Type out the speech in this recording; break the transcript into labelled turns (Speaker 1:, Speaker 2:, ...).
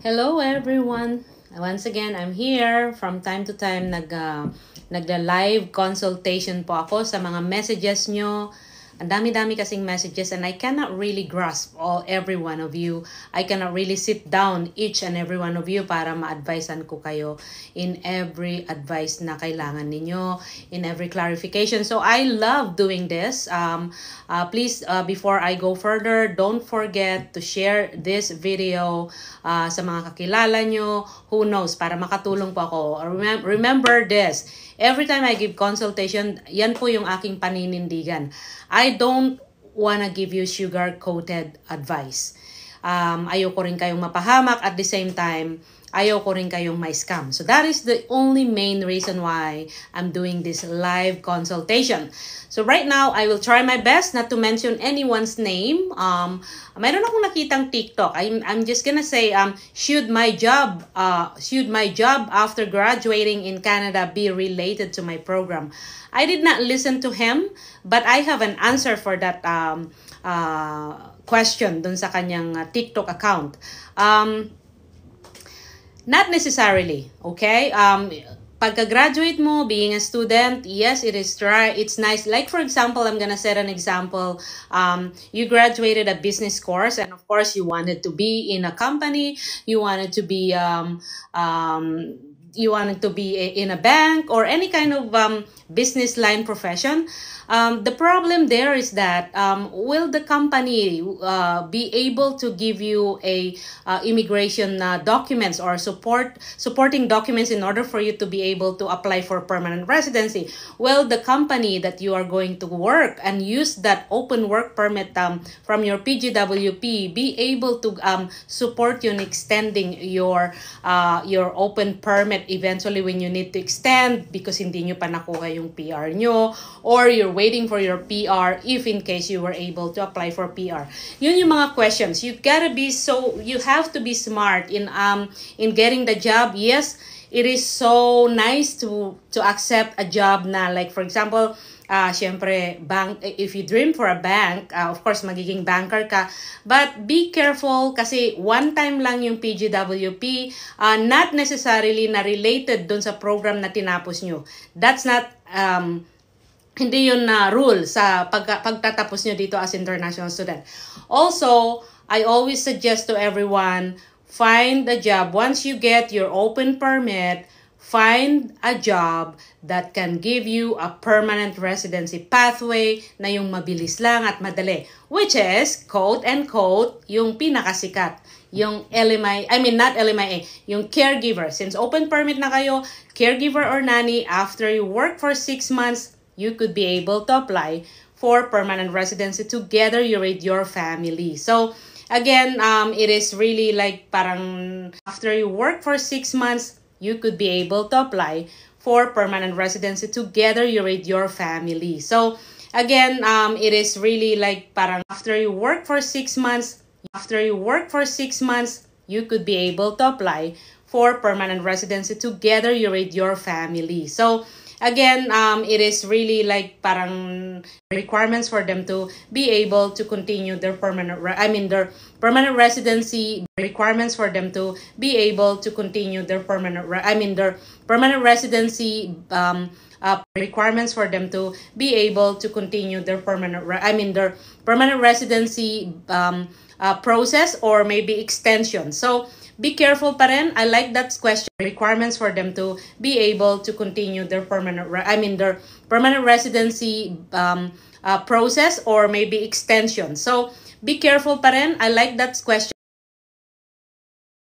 Speaker 1: Hello everyone. Once again, I'm here from time to time nagla-live consultation po ako sa mga messages nyo. Ang dami-dami kasing messages and I cannot really grasp every one of you. I cannot really sit down each and every one of you para ma-advisean ko kayo in every advice na kailangan ninyo, in every clarification. So I love doing this. Please, before I go further, don't forget to share this video sa mga kakilala nyo. Who knows, para makatulong po ako. Remember this. Every time I give consultation, yan po yung aking paninindigan. I don't wanna give you sugar-coated advice. Ayoko rin kayong mapahamak at the same time, ayoko rin kayong ma-scam. So that is the only main reason why I'm doing this live consultation. So right now, I will try my best not to mention anyone's name. Mayroon akong nakitang TikTok. I'm just gonna say, should my job after graduating in Canada be related to my program? I did not listen to him, but I have an answer for that question dun sa kanyang TikTok account. Not necessarily, okay? Pagka-graduate mo, being a student, yes, it's nice. Like, for example, I'm gonna set an example. You graduated a business course, and of course, you wanted to be in a company. You wanted to be in a bank or any kind of business line profession. The problem there is that will the company be able to give you a immigration documents or supporting documents in order for you to be able to apply for permanent residency? Will the company that you are going to work and use that open work permit from your PGWP be able to support you in extending your open permit eventually when you need to extend because hindi nyo pa nakuha yung PR nyo, or you're waiting for your PR if in case you were able to apply for PR. Yun yung mga questions. You have to be smart in getting the job. Yes, it is so nice to accept a job na, like, for example, syempre, bank, if you dream for a bank, of course, magiging banker ka. But be careful kasi one time lang yung PGWP, not necessarily na related dun sa program na tinapos nyo. That's not, hindi yun na rule sa pagtatapos nyo dito as international student. Also, I always suggest to everyone, find a job. Once you get your open permit, find a job that can give you a permanent residency pathway na yung mabilis lang at madali. Which is, quote and quote, yung pinakasikat. Yung not LMIA, yung caregiver. Since open permit na kayo, caregiver or nanny, after you work for 6 months, you could be able to apply for permanent residency together with your family. So, again, it is really like parang after you work for 6 months, you could be able to apply for permanent residency together with your family. So, again, it is really like parang after you work for 6 months, you could be able to apply for permanent residency together with your family. So, again, it is really like parang requirements for them to be able to continue their permanent residency, requirements for them to be able to continue their permanent residency, requirements for them to be able to continue their permanent residency process or maybe extension. So, be careful pa rin. I like that question. Requirements for them to be able to continue their permanent residency process or maybe extension. So, be careful pa rin. I like that question.